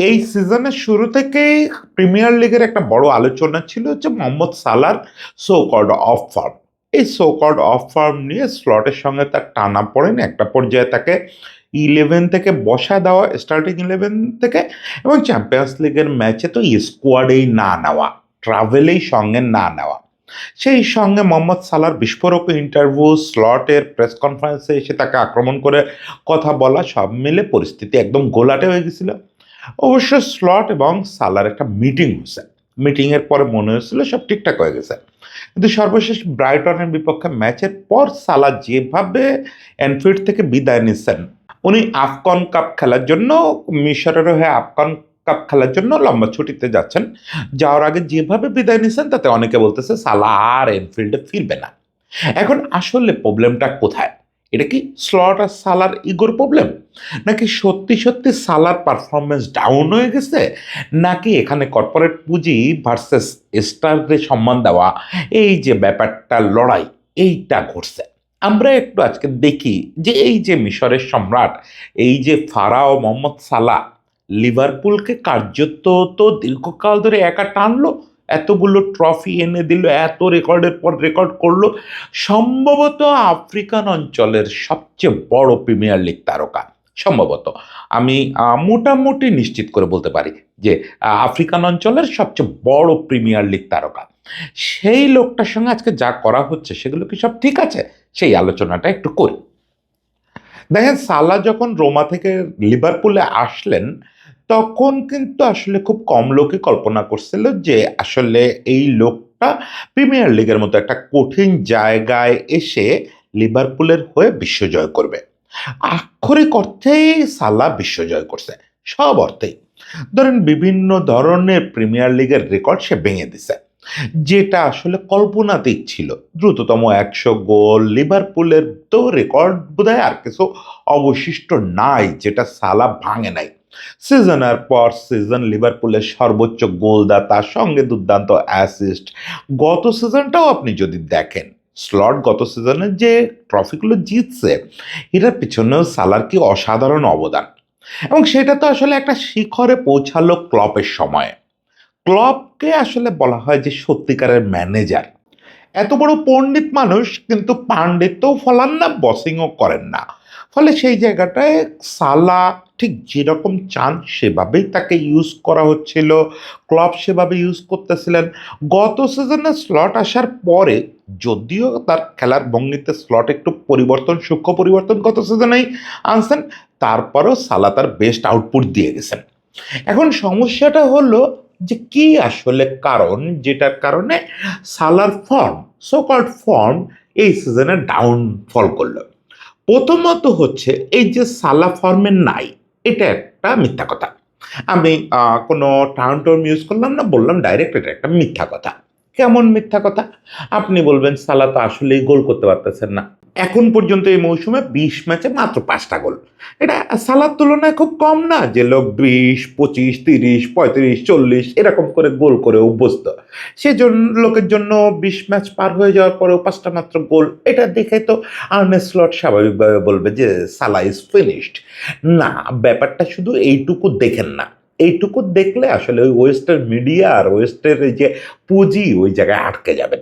এই সিজনের শুরু থেকেই প্রিমিয়ার লিগের একটা বড় আলোচনা ছিল হচ্ছে মোহাম্মদ সালাহর সো কল্ড অফ ফর্ম। এই সো কল্ড অফ ফর্ম নিয়ে স্লটের সঙ্গে তার টানা পড়েন, একটা পর্যায়ে তাকে 11 থেকে বসা দেওয়া, স্টার্টিং 11 থেকে, এবং চ্যাম্পিয়ন্স লিগের ম্যাচে তো স্কোয়াডেই না নেওয়া, ট্রাভেলেই সঙ্গে না নেওয়া। সেই সঙ্গে মোহাম্মদ সালাহর বিস্ফোরক ইন্টারভিউ, স্লটের প্রেস কনফারেন্সে এসে তাকে আক্রমণ করে কথা বলা, সব মিলে পরিস্থিতি একদম ঘোলাটে হয়ে গেছিল। অবশ্য স্লট এবং সালার একটা মিটিং হয়েছে। মিটিংয়ের পরে মনে হয়েছিল সব ঠিকঠাক হয়ে গেছে, কিন্তু সর্বশেষ ব্রাইটনের বিপক্ষে ম্যাচের পর সালা যেভাবে অ্যানফিল্ড থেকে বিদায় নিচ্ছেন, উনি আফকন কাপ খেলার জন্য, মিশরের হয়ে আফকন কাপ খেলার জন্য লম্বা ছুটিতে যাচ্ছেন, যাওয়ার আগে যেভাবে বিদায় নিচ্ছেন তাতে অনেকে বলতেছে সালা আর এনফিল্ডে ফিরবে না। এখন আসলে প্রবলেমটা কোথায়? এটা কি স্লট আর সালার ইগোর প্রবলেম, নাকি সত্যি সত্যি সালার পারফরমেন্স ডাউন হয়ে গেছে, নাকি এখানে কর্পোরেট পুঁজি ভার্সেস স্টারদের সম্মান দেওয়া, এই যে ব্যাপারটা লড়াই, এইটা ঘটছে? আমরা একটু আজকে দেখি যে এই যে মিশরের সম্রাট, এই যে ফারাও মোহাম্মদ সালাহ, লিভারপুলকে কার্যত তো দীর্ঘকাল ধরে একা টানলো, এতগুলো ট্রফি এনে দিল, এত রেকর্ডের পর রেকর্ড করলো, সম্ভবত আফ্রিকান অঞ্চলের সবচেয়ে বড় প্রিমিয়ার লিগ তারকা। সম্ভবত আমি মোটামুটি নিশ্চিত করে বলতে পারি যে আফ্রিকান অঞ্চলের সবচেয়ে বড় প্রিমিয়ার লিগ তারকা। সেই লোকটার সঙ্গে আজকে যা করা হচ্ছে সেগুলো কি সব ঠিক আছে? সেই আলোচনাটা একটু করি। দেখেন, সালাহ যখন রোমা থেকে লিভারপুলে আসলেন, তখন কিন্তু আসলে খুব কম লোকে কল্পনা করছিল যে আসলে এই লোকটা প্রিমিয়ার লিগের মতো একটা কঠিন জায়গায় এসে লিভারপুলের হয়ে বিশ্বজয় করবে। আক্ষরিক অর্থেই সালাহ বিশ্বজয় করছে, সব অর্থেই। ধরেন, বিভিন্ন ধরনের প্রিমিয়ার লিগের রেকর্ড সে ভেঙে দিছে, যেটা আসলে কল্পনাতীত ছিল। দ্রুততম 100 গোল, লিভারপুলের তো রেকর্ড বোধহয় আর কিছু অবশিষ্ট নাই যেটা সালাহ ভাঙে নাই। সিজনের পর সিজন লিভারপুলের সর্বোচ্চ গোলদাতা, সঙ্গে দুর্দান্ত অ্যাসিস্ট। গত সিজনটাও আপনি যদি দেখেন, স্লট গত সিজনে যে ট্রফিগুলো জিতছে, এটার পিছনেও সালার কি অসাধারণ অবদান। এবং সেটা তো আসলে একটা শিখরে পৌঁছালো ক্লপের সময়। ক্লপকে আসলে বলা হয় যে সত্যিকারের ম্যানেজার। এত বড় পণ্ডিত মানুষ, কিন্তু পাণ্ডিত্যও ফলান না, বসিংও করেন না। ফলে সেই জায়গাটায় সালা ঠিক যেরকম চান সেভাবেই তাকে ইউজ করা হচ্ছিল, ক্লপ সেভাবে ইউজ করতেছিলেন। গত সিজনে স্লট আসার পরে যদিও তার খেলার ভঙ্গিতে স্লট একটু পরিবর্তন, সূক্ষ্ম পরিবর্তন গত সিজনেই আনছেন, তারপরেও সালা তার বেস্ট আউটপুট দিয়ে গেছেন। এখন সমস্যাটা হলো যে কি আসলে কারণ, যেটার কারণে সালার ফর্ম, সোকল্ড ফর্ম, এই সিজনে ডাউনফল করলো। প্রথমত হচ্ছে এই যে সালা ফর্মে নাই, এটা একটা মিথ্যা কথা। আমি কোনো টার্ম টার্ম ইউজ করলাম না, বললাম ডাইরেক্ট এটা একটা মিথ্যা কথা। কেমন মিথ্যা কথা? আপনি বলবেন সালা তো আসলেই গোল করতে পারতেছেন না। এখন পর্যন্ত এই মৌসুমে 20 ম্যাচে মাত্র 5টা গোল। এটা সালার তুলনায় খুব কম না যে লোক 20, 25, 30, 35, 40 এরকম করে গোল করে অভ্যস্ত। সেজন্য লোকের জন্য 20 ম্যাচ পার হয়ে যাওয়ার পরেও 5টা মাত্র গোল, এটা দেখে তো আর্নে স্লট স্বাভাবিকভাবে বলবে যে সালা ইজ ফিনিশড। না, ব্যাপারটা শুধু এইটুকু দেখেন না। এইটুকু দেখলে আসলে ওই ওয়েস্টের মিডিয়া আর ওয়েস্টের এই যে পুঁজি, ওই জায়গায় আটকে যাবেন।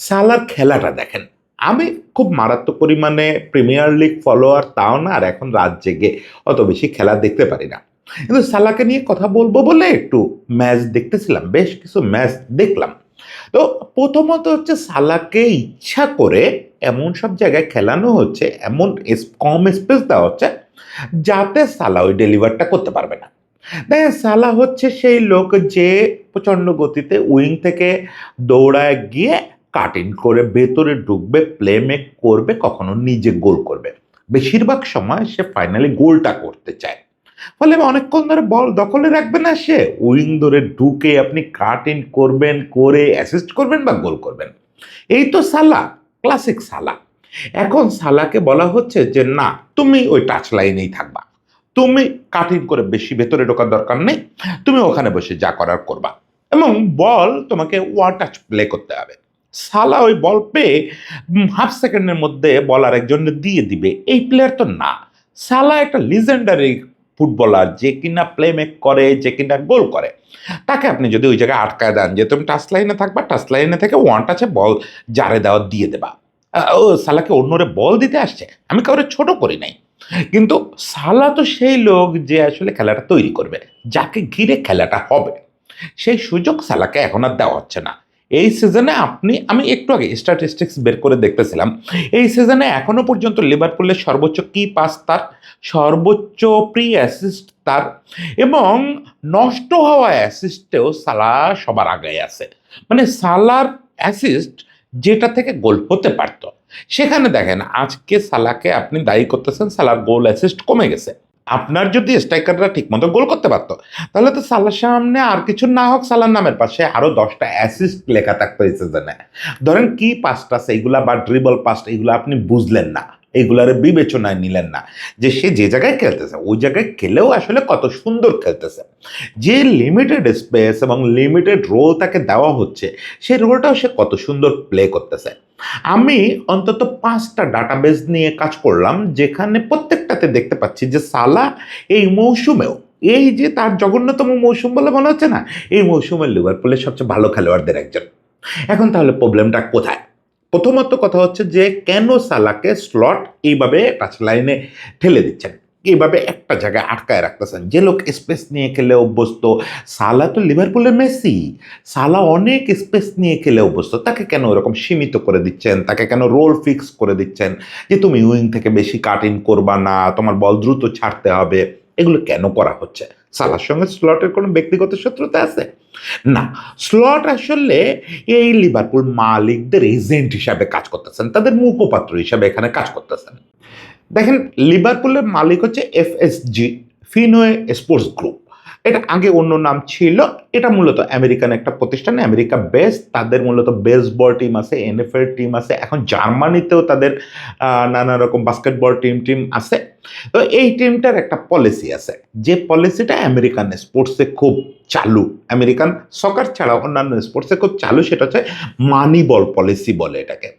সালার খেলাটা দেখেন। আমি খুব মারাত্মক পরিমাণে প্রিমিয়ার লিগ ফলোয়ার তাও না, আর এখন রাত জেগে অত বেশি খেলা দেখতে পারি না, কিন্তু সালাকে নিয়ে কথা বলবো বলে একটু ম্যাচ দেখতেছিলাম, বেশ কিছু ম্যাচ দেখলাম। তো প্রথমত হচ্ছে সালাকে ইচ্ছা করে এমন সব জায়গায় খেলানো হচ্ছে, এমন কম স্পেস দেওয়া হচ্ছে যাতে সালা ওই ডেলিভারটা করতে পারবে না। দেখেন, সালা হচ্ছে সেই লোক যে প্রচণ্ড গতিতে উইং থেকে দৌড়ায় গিয়ে কাট ইন করে ভেতরে ঢুকবে, প্লে মেক করবে, কখনো নিজে গোল করবে। বেশিরভাগ সময় সে ফাইনালি গোলটা করতে চায়। ফলে অনেকক্ষণ ধরে বল দখলে রাখবে না, সে উইং ধরে ঢুকে আপনি কাট ইন করবেন, করে অ্যাসিস্ট করবেন বা গোল করবেন। এই তো সালা, ক্লাসিক সালা। এখন সালাকে বলা হচ্ছে যে না, তুমি ওই টাচ লাইনেই থাকবা, তুমি কাটিং করে বেশি ভেতরে ঢোকার দরকার নেই, তুমি ওখানে বসে যা করার করবা, এবং বল তোমাকে ওয়ান টাচ প্লে করতে হবে। সালা ওই বল পেয়ে হাফ সেকেন্ডের মধ্যে বল আর একজনের দিয়ে দিবে, এই প্লেয়ার তো না। সালা একটা লিজেন্ডারি ফুটবলার, যে কিনা প্লে মেক করে, যে কিনা গোল করে, তাকে আপনি যদি ওই জায়গায় আটকায় দেন যে তুমি টাচ লাইনে থাকবা, টাচ লাইনে থেকে ওয়ান টাচে বল যারে দেওয়া দিয়ে দেবা, ও সালাকে অন্যরে বল দিতে আসছে, আমি কাউরে ছোট করি নাই, কিন্তু সালা তো সেই লোক যে আসলে খেলাটা তৈরি করবে, যাকে ঘিরে খেলাটা হবে, সেই সুযোগ সালাকে এখন আর দেওয়া হচ্ছে না। এই সিজনে আমি একটু আগে স্ট্যাটিস্টিক্স বের করে দেখতেছিলাম, এই সিজনে এখনো পর্যন্ত লিভারপুলের সর্বোচ্চ কি পাস তার, সর্বোচ্চ প্রি অ্যাসিস্ট তার, এবং নষ্ট হওয়া অ্যাসিস্টেও সালা সবার আগে আছে। মানে সালার অ্যাসিস্ট যেটা থেকে গোল হতে পারতো, সেখানে দেখেন আজকে সালাকে আপনি দায়ী করতেছেন সালার গোল অ্যাসিস্ট কমে গেছে। আপনার যদি স্ট্রাইকাররা ঠিকমতো গোল করতে পারতো, তাহলে তো সালার সামনে আর কিছু না হোক সালার নামের পাশে আরো 10টা অ্যাসিস্ট লেখা থাকতো এই সিজনে। ধরেন কি পাসটা সেইগুলা বা ড্রিবল পাসটা এগুলো আপনি বুঝলেন না, এগুলার বিবেচনায় নিলেন না, যে সে যে জায়গায় খেলতেছে ওই জায়গায় খেলেও আসলে কত সুন্দর খেলতেছে, যে লিমিটেড স্পেস এবং লিমিটেড রোল তাকে দেওয়া হচ্ছে সেই রোলটাও সে কত সুন্দর প্লে করতেছে। আমি অন্তত 5টা ডাটাবেস নিয়ে কাজ করলাম, যেখানে প্রত্যেকটাতে দেখতে পাচ্ছি যে সালা এই মৌসুমেও, এই যে তার জঘন্যতম মৌসুম বলে মনে হচ্ছে না, এই মৌসুমে লিভারপুলের সবচেয়ে ভালো খেলোয়াড়দের একজন। এখন তাহলে প্রবলেমটা কোথায়? প্রথমত কথা হচ্ছে যে কেন সালাকে স্লট এইভাবে টাচ লাইনে ঠেলে দিচ্ছেন, এইভাবে একটা জায়গায় আটকায় রাখতেছেন, যে লোক স্পেস নিয়ে খেলে অভ্যস্ত। সালা তো লিভারপুলের মেসি, সালা অনেক স্পেস নিয়ে খেলে অভ্যস্ত, তাকে কেন ওরকম সীমিত করে দিচ্ছেন, তাকে কেন রোল ফিক্স করে দিচ্ছেন যে তুমি উইং থেকে বেশি কাট ইন করবা না, তোমার বল দ্রুত ছাড়তে হবে, এগুলো কেন করা হচ্ছে? সালার সঙ্গে স্লটের কোনো ব্যক্তিগত শত্রুতা আছে? না, স্লট আসলে এই লিভারপুল মালিকদের এজেন্ট হিসাবে কাজ করতেছেন, তাদের মুখপাত্র হিসাবে এখানে কাজ করতেছেন। দেখেন, লিভারপুলের মালিক হচ্ছে এফএসজি, ফিনওয়ে স্পোর্টস গ্রুপ। এটা আগে অন্য নাম ছিল, এটা মূলত আমেরিকান একটা প্রতিষ্ঠান, আমেরিকা বেস, তাদের মূলত বেসবল টিম আছে, এনএফএল টিম আছে, এখন জার্মানিতেও তাদের নানা রকম বাস্কেটবল টিম আছে। তো এই টিমটার একটা পলিসি আছে, যে পলিসিটা আমেরিকান স্পোর্টসে খুব চালু, আমেরিকান সকার ছাড়া অন্যান্য স্পোর্টসে খুব চালু, সেটা হচ্ছে মানি বল পলিসি বলে এটাকে।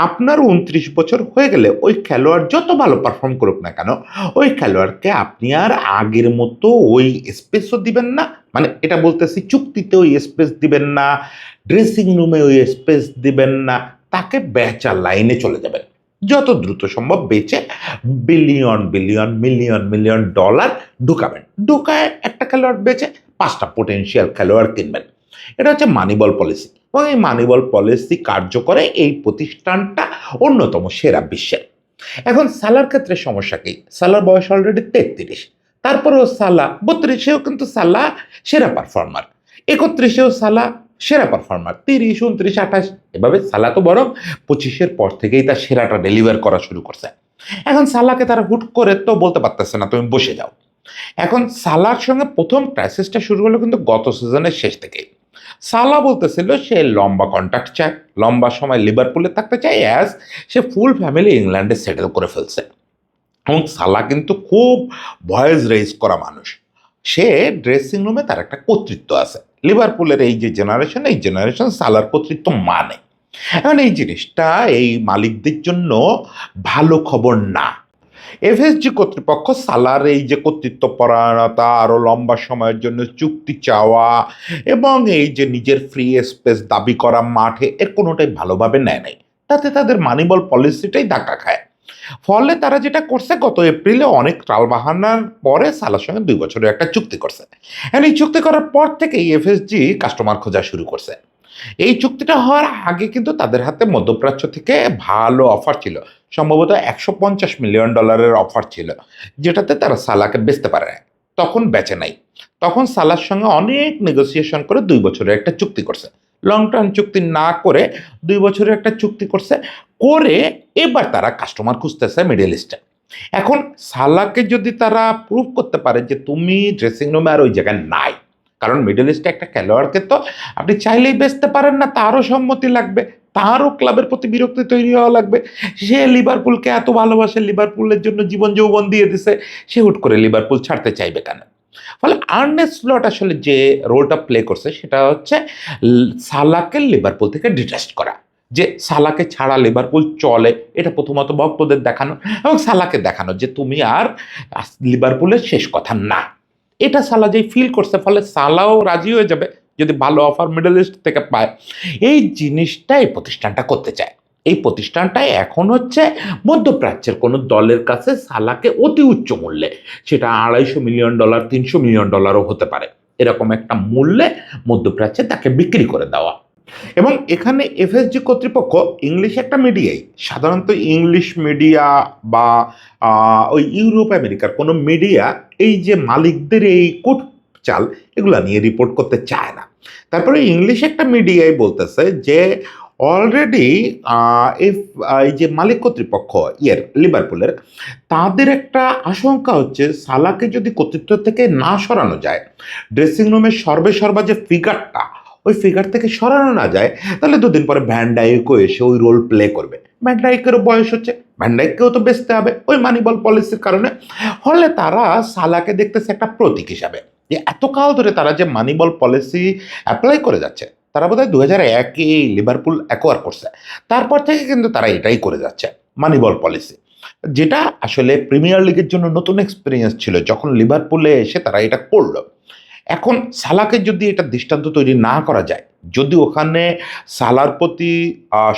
আপনার 29 বছর হয়ে গেলে ওই খেলোয়াড় যত ভালো পারফর্ম করুক না কেন, ওই খেলোয়াড়কে আপনি আর আগের মতো ওই স্পেসও দিবেন না, মানে এটা বলতেছি চুক্তিতে ওই স্পেস দিবেন না, ড্রেসিং রুমে ওই স্পেস দিবেন না, তাকে বেচার লাইনে চলে যাবেন, যত দ্রুত সম্ভব বেচে billion billion million million dollar ঢুকাবেন, ঢুকায় একটা খেলোয়াড় বেচে 5টা পোটেনশিয়াল খেলোয়াড় কিনবেন। এটা হচ্ছে মানিবল পলিসি, এবং এই মানিবল পলিসি কার্যকরে এই প্রতিষ্ঠানটা অন্যতম সেরা বিশ্বের। এখন সালার ক্ষেত্রে সমস্যা কি? সালার বয়স অলরেডি 33, তারপরেও সালা 32-এও কিন্তু সালা সেরা পারফর্মার, 31-এও সালা সেরা পারফর্মার, 30, 29, 28, এভাবে সালা তো বরং 25-এর পর থেকেই তার সেরাটা ডেলিভার করা শুরু করছে। এখন সালাকে তারা হুট করে তো বলতে পারতেছে না তুমি বসে যাও। এখন সালার সঙ্গে প্রথম ক্রাইসিসটা শুরু হলো কিন্তু গত সিজনের শেষ থেকেই। সালা বলতেছিল সে লম্বা কন্ট্রাক্ট চায়, লম্বা সময় লিভারপুলে থাকতে চায়, অ্যাজ সে ফুল ফ্যামিলি ইংল্যান্ডে সেটেল করে ফেলছে। এবং সালা কিন্তু খুব ভয়েস রেজ করা মানুষ, সে ড্রেসিং রুমে তার একটা কর্তৃত্ব আছে। লিভারপুলের এই যে জেনারেশন, এই জেনারেশন সালার কর্তৃত্ব মানে। এখন এই জিনিসটা এই মালিকদের জন্য ভালো খবর না। এফএসজি কর্তৃপক্ষ সালার এই যে কর্তৃত্ব পরায়ণতা, আরও লম্বা সময়ের জন্য চুক্তি চাওয়া এবং এই যে নিজের ফ্রি স্পেস দাবি করা মাঠে, এর কোনোটাই ভালোভাবে নেয় নাই, তাতে তাদের মানিবল পলিসিটাই ধাক্কা খায়। ফলে তারা যেটা করছে, গত এপ্রিলে অনেক টালবাহানার পরে সালার সঙ্গে 2 বছরের একটা চুক্তি করছে। এখন এই চুক্তি করার পর থেকেই এফএসজি কাস্টমার খোঁজা শুরু করছে। এই চুক্তিটা হওয়ার আগে কিন্তু তাদের হাতে মধ্যপ্রাচ্য থেকে ভালো অফার ছিল, সম্ভবত $150 মিলিয়ন অফার ছিল, যেটাতে তারা সালাকে বেচতে পারে না। তখন বেচে নাই, তখন সালার সঙ্গে অনেক নেগোসিয়েশন করে 2 বছরের একটা চুক্তি করছে, লং টার্ম চুক্তি না করে 2 বছরের একটা চুক্তি করছে, করে এবার তারা কাস্টমার খুঁজতেছে মিডল ইস্টে। এখন সালাকে যদি তারা প্রুভ করতে পারে যে তুমি ড্রেসিং রুমে আর ওই জায়গায় নাই, কারণ মিডল ইস্টে একটা খেলোয়াড়কে তো আপনি চাইলেই বেচতে পারেন না, তারও সম্মতি লাগবে, তারও ক্লাবের প্রতি বিরক্তি তৈরি হওয়া লাগবে। সে লিভারপুলকে এত ভালোবাসে, লিভারপুলের জন্য জীবন যৌবন দিয়ে দিছে, সে হুট করে লিভারপুল ছাড়তে চাইবে কেন? ফলে আর্নে স্লট আসলে যে রোলটা প্লে করছে সেটা হচ্ছে সালাকে লিভারপুল থেকে ডিটাচ করা, যে সালাকে ছাড়া লিভারপুল চলে, এটা প্রথমত ভক্তদের দেখানো এবং সালাকে দেখানো যে তুমি আর লিভারপুলের শেষ কথা না। এটা সালা যেই ফিল করছে, ফলে সালাও রাজি হয়ে যাবে যদি ভালো অফার মিডল ইস্ট থেকে পায়। এই জিনিসটা এই প্রতিষ্ঠানটা করতে চায়। এই প্রতিষ্ঠানটা এখন হচ্ছে মধ্যপ্রাচ্যের কোনো দলের কাছে সালাকে অতি উচ্চ মূল্যে, সেটা $250 মিলিয়ন, $300 মিলিয়নও হতে পারে, এরকম একটা মূল্যে মধ্যপ্রাচ্যে তাকে বিক্রি করে দেওয়া। এবং এখানে এফএসজি কর্তৃপক্ষ ইংলিশ একটা মিডিয়াই, সাধারণত ইংলিশ মিডিয়া বা ওই ইউরোপ আমেরিকার কোনো মিডিয়া এই যে মালিকদের এই কোট চাল এগুলা নিয়ে রিপোর্ট করতে চায় না। তারপরে ইংলিশ একটা মিডিয়াই বলতেছে যে অলরেডি এই যে মালিক কর্তৃপক্ষ লিভারপুলের, তাদের একটা আশঙ্কা হচ্ছে সালাকে যদি কর্তৃত্ব থেকে না সরানো যায়, ড্রেসিং রুমের সর্বেসর্বা যে ফিগারটা, ওই ফিগার থেকে সরানো না যায়, তাহলে দুদিন পরে ভ্যান ডাইকও এসে ওই রোল প্লে করবে। ভ্যান ডাইকেরও বয়স হচ্ছে, ভ্যান ডাইককেও তো বেচতে হবে ওই মানিবল পলিসির কারণে। ফলে তারা সালাকে দেখতেছে একটা প্রতীক হিসাবে, যে এতকাল ধরে তারা যে মানিবল পলিসি অ্যাপ্লাই করে যাচ্ছে, তারা বোধহয় 2001-এ লিভারপুল অ্যাকোয়ার করছে, তারপর থেকে কিন্তু তারা এটাই করে যাচ্ছে, মানিবল পলিসি, যেটা আসলে প্রিমিয়ার লিগের জন্য নতুন এক্সপিরিয়েন্স ছিল যখন লিভারপুলে এসে তারা এটা করলো। এখন সালাকে যদি এটা দৃষ্টান্ত তৈরি না করা যায়, যদি ওখানে সালার প্রতি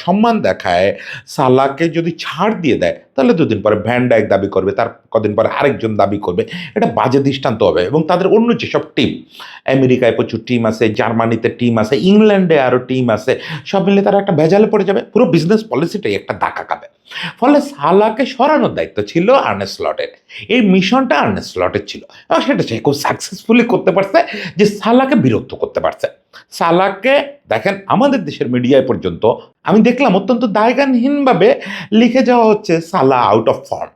সম্মান দেখায়, সালাকে যদি ছাড় দিয়ে দেয়, তাহলে দুদিন পরে ভ্যান ডাইক দাবি করবে, তার কদিন পরে আরেকজন দাবি করবে, এটা বাজে দৃষ্টান্ত হবে। এবং তাদের অন্য যেসব টিম, আমেরিকায় প্রচুর টিম আছে, জার্মানিতে টিম আছে, ইংল্যান্ডে আরও টিম আছে, সব মিলে তারা একটা ভেজালে পড়ে যাবে, পুরো বিজনেস পলিসিটাই একটা ধাক্কা খাবে। ফলে সালাকে সরানোর দায়িত্ব ছিল আর্নে স্লটের, এই মিশনটা আর্নে স্লটের ছিল, এবং সেটা সে খুব সাকসেসফুলি করতে পারছে, যে সালাকে বিরক্ত করতে পারছে। সালাকে দেখেন আমাদের দেশের মিডিয়ায় পর্যন্ত আমি দেখলাম অত্যন্ত দায়গানহীনভাবে লিখে যাওয়া হচ্ছে সালা আউট অফ ফর্ম।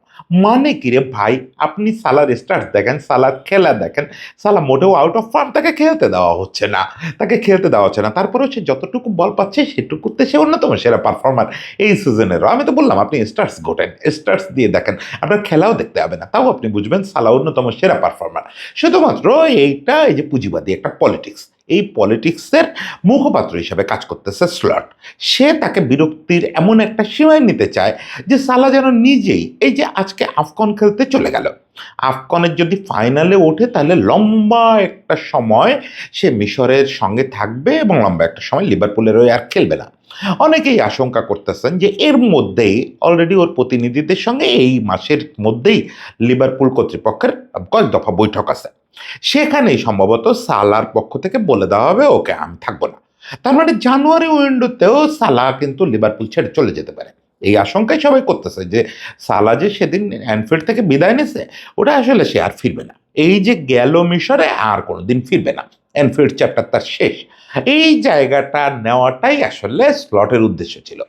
মানে কি রে ভাই, আপনি সালার স্টার্ট দেখেন, সালার খেলা দেখেন, সালা মোটেও আউট অফ ফর্ম, তাকে খেলতে দেওয়া হচ্ছে না, তাকে খেলতে দেওয়া হচ্ছে না। তারপরেও সে যতটুকু বল পাচ্ছে সেটুকুতে সে অন্যতম সেরা পারফর্মার এই সিজনেরও। আমি তো বললাম আপনি স্টার্স ঘোটেন, স্টার্স দিয়ে দেখেন, আপনার খেলাও দেখতে হবে না, তাও আপনি বুঝবেন সালা অন্যতম সেরা পারফর্মার। শুধুমাত্র এইটা এই যে পুঁজিবাদী একটা পলিটিক্স, এই পলিটিক্সের মুখপাত্র হিসাবে কাজ করতেছে স্লট। সে তাকে বিরক্তির এমন একটা সীমায় নিতে চায় যে সালা যেন নিজেই, এই যে আজকে আফকন খেলতে চলে গেল, আফকনের যদি ফাইনালে ওঠে তাহলে লম্বা একটা সময় সে মিশরের সঙ্গে থাকবে এবং লম্বা একটা সময় লিভারপুলের হয়ে আর খেলবে না। অনেকেই আশঙ্কা করতেছেন যে এর মধ্যেই অলরেডি ওর প্রতিনিধিদের সঙ্গে এই মাসের মধ্যেই লিভারপুল কর্তৃপক্ষের কয়েক দফা বৈঠক আছে, সেখানেই সম্ভবত সালার পক্ষ থেকে বলে দেওয়া হবে ওকে আমি থাকবো না। তার মানে জানুয়ারি উইন্ডোতেও সালা কিন্তু লিভারপুল ছেড়ে চলে যেতে পারে। এই আশঙ্কাই সবাই করতেছে যে সালা যে সেদিন অ্যানফিল্ড থেকে বিদায় নিছে, ওটা আসলে সে আর ফিরবে না। এই যে গেল মিশরে আর কোনোদিন ফিরবে না, অ্যানফিল্ড চ্যাপ্টার তার শেষ। এই জায়গাটা নেওয়াটাই আসলে স্লটের উদ্দেশ্য ছিল।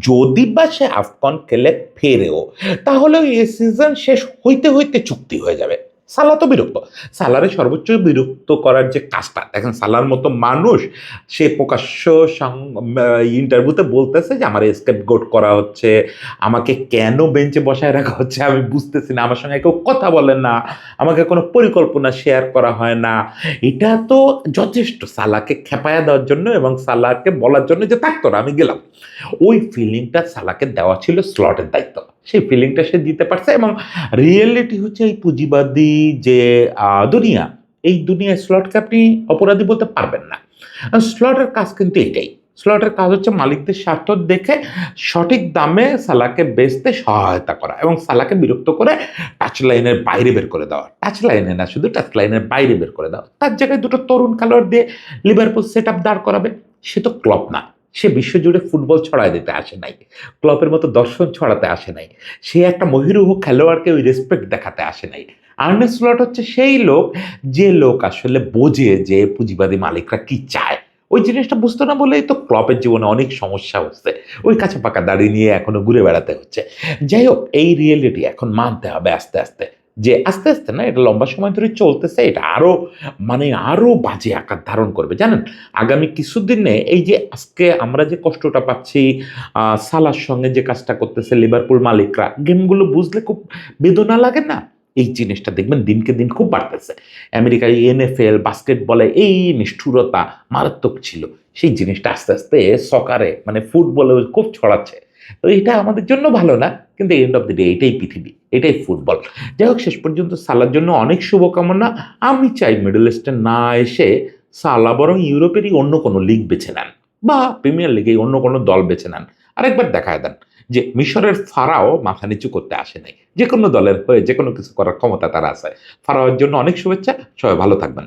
যদি বা সে আফকন খেলে ফেরেও, তাহলে এই সিজন শেষ হইতে হইতে চুক্তি হয়ে যাবে। সালা তো বিরক্ত, সালারে সর্বোচ্চ বিরক্ত করার যে কাজটা দেখেন, সালার মতো মানুষ সে প্রকাশ্য ইন্টারভিউতে বলতেছে যে আমার স্কেপ গোট করা হচ্ছে, আমাকে কেন বেঞ্চে বসায় রাখা হচ্ছে আমি বুঝতেছি না, আমার সঙ্গে কেউ কথা বলে না, আমাকে কোনো পরিকল্পনা শেয়ার করা হয় না। এটা তো যথেষ্ট সালাকে খেপায়া দেওয়ার জন্য এবং সালাকে বলার জন্য যে থাকতো না আমি গেলাম। ওই ফিলিংটা সালাকে দেওয়া ছিল স্লটের দায়িত্ব, সেই ফিলিংটা সে দিতে পারছে। এবং রিয়েলিটি হচ্ছে এই পুঁজিবাদী যে দুনিয়া, এই দুনিয়ায় স্লটকে আপনি অপরাধী বলতে পারবেন না। স্লটের কাজ কিন্তু এটাই, স্লটের কাজ হচ্ছে মালিকদের স্বার্থ দেখে সঠিক দামে সালাকে বেচতে সহায়তা করা এবং সালাকে বিরক্ত করে টাচ লাইনের বাইরে বের করে দেওয়া, টাচ লাইনে না শুধু টাচ লাইনের বাইরে বের করে দেওয়া। তার জায়গায় দুটো তরুণ খেলোয়াড় দিয়ে লিভারপুল সেট আপ দাঁড় করাবে। সে তো ক্লব না, সে বিশ্বজুড়ে ফুটবল ছড়ায় দিতে আসে নাই, ক্লবের মতো দর্শন ছড়াতে আসে নাই, সে একটা মহিরুহ খেলোয়াড়কে ওই রেসপেক্ট দেখাতে আসে নাই। আর্নে স্লট হচ্ছে সেই লোক, যে লোক আসলে বোঝে যে পুঁজিবাদী মালিকরা কি চায়। ওই জিনিসটা বুঝতো না বলেই তো ক্লবের জীবনে অনেক সমস্যা হচ্ছে, ওই কাছে পাকা দাড়ি নিয়ে এখনো ঘুরে বেড়াতে হচ্ছে। যাই হোক, এই রিয়েলিটি এখন মানতে হবে আস্তে আস্তে, যে আস্তে আস্তে না, এটা লম্বা সময় ধরে চলতেছে, এটা আরো মানে আরো বাজে আকার ধারণ করবে জানেন। আগামী কিছুদিনে এই যে আজকে আমরা যে কষ্টটা পাচ্ছি, সালার সঙ্গে যে কাজটা করতেছে লিভারপুল মালিকরা, গেমগুলো বুঝলে খুব বেদনা লাগে না? এই জিনিসটা দেখবেন দিনকে দিন খুব বাড়তেছে। আমেরিকায় NFL বাস্কেটবলে এই নিষ্ঠুরতা মারাত্মক ছিল, সেই জিনিসটা আস্তে আস্তে সকারে মানে ফুটবলে খুব ছড়াচ্ছে। তো এটা আমাদের জন্য ভালো না, কিন্তু এন্ড অফ দ্য ডে এটাই পৃথিবী, এটাই ফুটবল। যাই হোক, শেষ পর্যন্ত সালার জন্য অনেক শুভকামনা। আমি চাই মিডল ইস্টে না এসে সালা বরং ইউরোপেরই অন্য কোনো লিগ বেছে নেন, বা প্রিমিয়ার লিগে অন্য কোনো দল বেছে নেন। আরেকবার দেখায় দেন যে মিশরের ফারাও মাথা নিচু করতে আসে নাই, যে কোনো দলের হয়ে যে কোনো কিছু করার ক্ষমতা তার আছে। ফারাওয়ের জন্য অনেক শুভেচ্ছা, সবাই ভালো থাকবেন।